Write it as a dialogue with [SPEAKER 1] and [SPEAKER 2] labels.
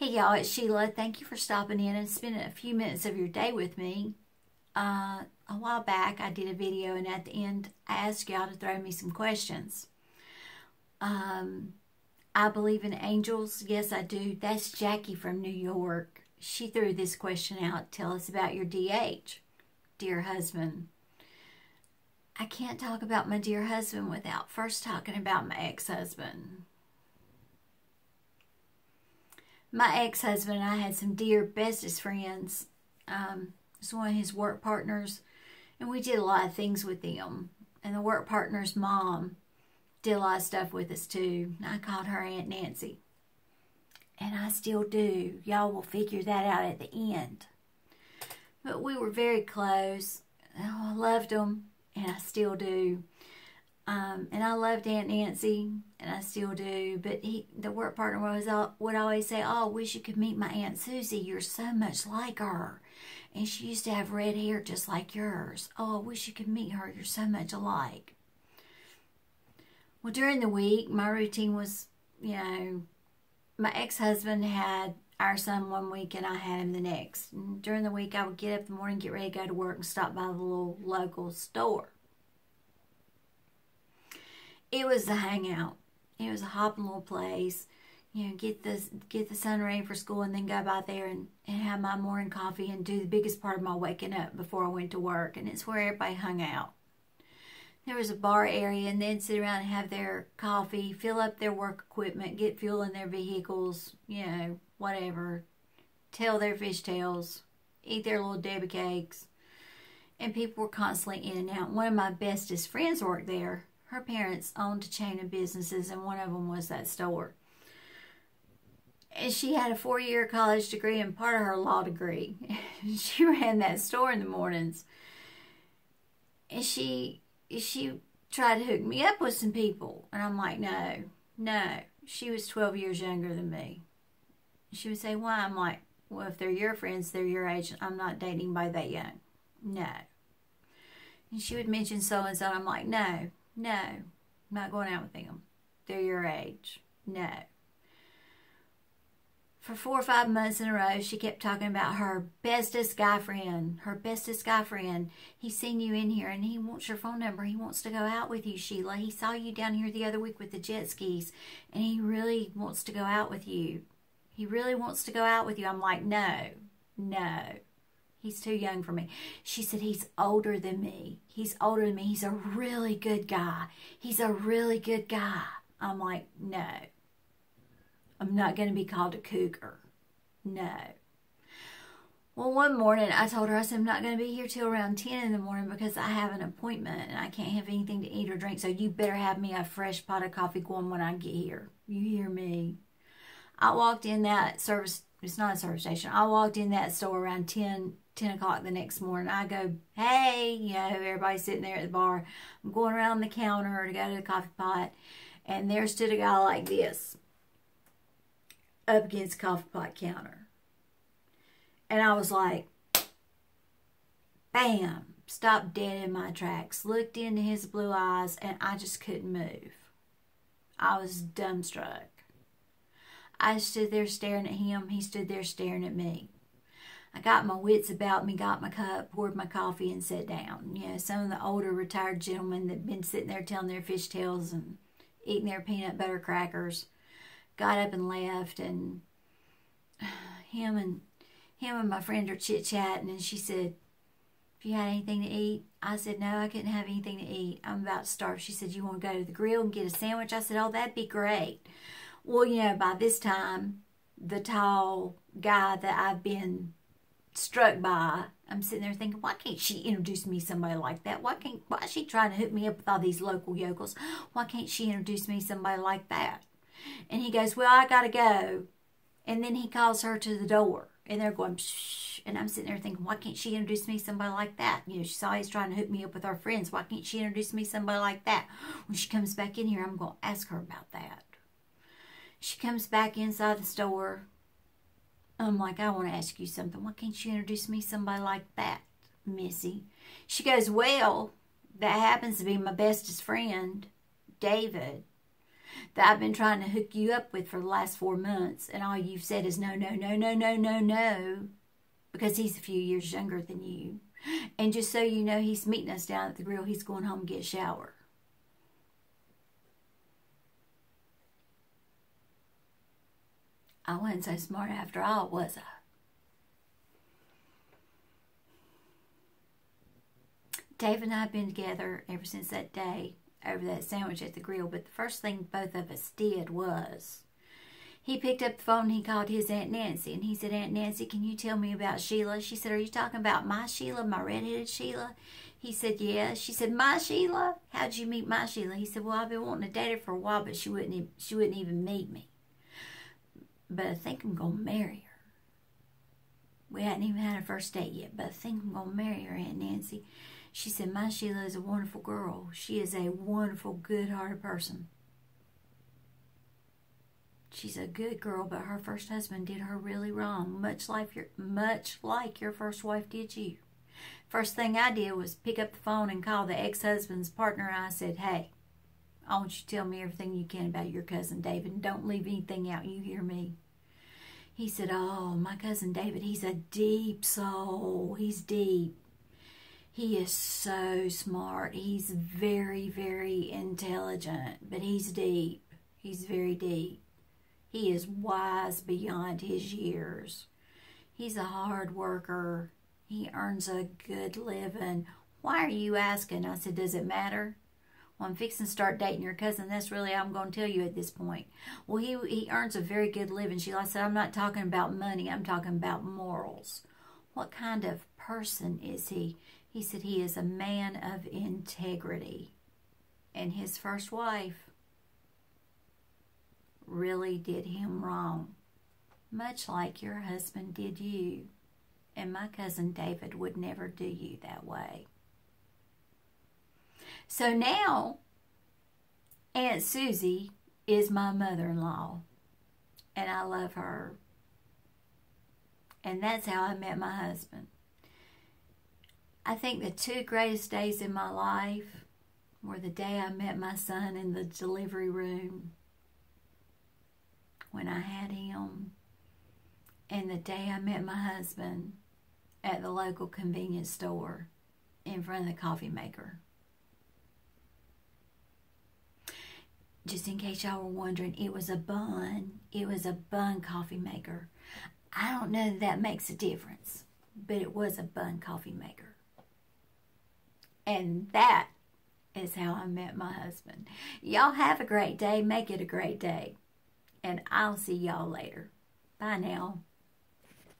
[SPEAKER 1] Hey y'all, it's Sheila. Thank you for stopping in and spending a few minutes of your day with me. A while back I did a video and at the end I asked y'all to throw me some questions. I believe in angels. Yes, I do. That's Jackie from New York. She threw this question out. Tell us about your DH, dear husband. I can't talk about my dear husband without first talking about my ex-husband. My ex-husband and I had some dear bestest friends. It's one of his work partners, and we did a lot of things with them. And the work partner's mom did a lot of stuff with us too. I called her Aunt Nancy. And I still do. Y'all will figure that out at the end. But we were very close. Oh, I loved them, and I still do. And I loved Aunt Nancy, and I still do. But the work partner would always say, "Oh, I wish you could meet my Aunt Susie. You're so much like her. And she used to have red hair just like yours. Oh, I wish you could meet her. You're so much alike." Well, during the week, my routine was, my ex-husband had our son one week and I had him the next. And during the week, I would get up in the morning, get ready to go to work, and stop by the little local store. It was the hangout. It was a hopping little place. Get the son ready for school and then go by there and have my morning coffee and do the biggest part of my waking up before I went to work. And it's where everybody hung out. There was a bar area, and they'd sit around and have their coffee, fill up their work equipment, get fuel in their vehicles, whatever. Tell their fishtails, eat their little Debbie cakes. And people were constantly in and out. One of my bestest friends worked there. Her parents owned a chain of businesses, and one of them was that store. And she had a 4-year college degree and part of her law degree. She ran that store in the mornings. And she tried to hook me up with some people. And I'm like, no. She was 12 years younger than me. She would say, why? I'm like, well, if they're your friends, they're your age. I'm not dating anybody that young. No. And she would mention so-and-so. I'm like, no, I'm not going out with them. They're your age. No. For 4 or 5 months in a row, she kept talking about her bestest guy friend. Her bestest guy friend. He's seen you in here and he wants your phone number. He wants to go out with you, Sheila. He saw you down here the other week with the jet skis and he really wants to go out with you. He really wants to go out with you. I'm like, no. He's too young for me. She said, he's older than me. He's older than me. He's a really good guy. He's a really good guy. I'm like, no. I'm not going to be called a cougar. No. Well, one morning I told her, I said, I'm not going to be here till around 10 in the morning because I have an appointment and I can't have anything to eat or drink. So you better have me a fresh pot of coffee going when I get here. You hear me? I walked in that service. It's not a service station. I walked in that store around 10 o'clock the next morning. I go, hey, everybody's sitting there at the bar. I'm going around the counter to go to the coffee pot. And there stood a guy like this up against the coffee pot counter. And I was like, bam, stopped dead in my tracks, looked into his blue eyes, and I just couldn't move. I was dumbstruck. I stood there staring at him. He stood there staring at me. I got my wits about me, got my cup, poured my coffee, and sat down. Some of the older retired gentlemen that had been sitting there telling their fishtails and eating their peanut butter crackers got up and left, and him and my friend are chit-chatting, and she said, have you had anything to eat? I said, no, I couldn't have anything to eat. I'm about to starve. She said, you want to go to the grill and get a sandwich? I said, oh, that'd be great. Well, by this time, the tall guy that I've been struck by, I'm sitting there thinking, why can't she introduce me to somebody like that? Why is she trying to hook me up with all these local yokels? Why can't she introduce me to somebody like that? And he goes, well, I got to go. And then he calls her to the door. And they're going, shh. And I'm sitting there thinking, why can't she introduce me to somebody like that? She's always trying to hook me up with our friends. Why can't she introduce me to somebody like that? When she comes back in here, I'm going to ask her about that. She comes back inside the store. I'm like, I want to ask you something. Why can't you introduce me to somebody like that, Missy? She goes, well, that happens to be my bestest friend, David. that I've been trying to hook you up with for the last 4 months, and all you've said is no, no, no, no, no, no, no, because he's a few years younger than you. And just so you know, he's meeting us down at the grill. He's going home and get a shower. I wasn't so smart after all, was I? Dave and I have been together ever since that day over that sandwich at the grill. But the first thing both of us did was he picked up the phone and he called his Aunt Nancy. And he said, Aunt Nancy, can you tell me about Sheila? She said, are you talking about my Sheila, my redheaded Sheila? He said, yeah. She said, my Sheila? How'd you meet my Sheila? He said, well, I've been wanting to date her for a while, but she wouldn't even meet me. But I think I'm going to marry her. We hadn't even had a first date yet, but I think I'm going to marry her, Aunt Nancy. She said, my Sheila is a wonderful girl. She is a wonderful, good-hearted person. She's a good girl, but her first husband did her really wrong, much like your first wife did you. First thing I did was pick up the phone and call the ex-husband's partner, and I said, hey, I want you to tell me everything you can about your cousin David, and don't leave anything out, you hear me? He said, oh, my cousin David, he's a deep soul. He's deep. He is so smart. He's very, very intelligent, but he's deep. He's very deep. He is wise beyond his years. He's a hard worker. He earns a good living. Why are you asking? I said, does it matter? Well, I'm fixing to start dating your cousin. That's really all I'm going to tell you at this point. Well, he earns a very good living, Sheila. I said, I'm not talking about money. I'm talking about morals. What kind of person is he? He said he is a man of integrity. And his first wife really did him wrong, much like your husband did you. And my cousin David would never do you that way. So now, Aunt Susie is my mother-in-law, and I love her. And that's how I met my husband. I think the 2 greatest days in my life were the day I met my son in the delivery room when I had him, and the day I met my husband at the local convenience store in front of the coffee maker. Just in case y'all were wondering, it was a BUNN. It was a BUNN coffee maker. I don't know if that makes a difference, but it was a BUNN coffee maker. And that is how I met my husband. Y'all have a great day. Make it a great day. And I'll see y'all later. Bye now.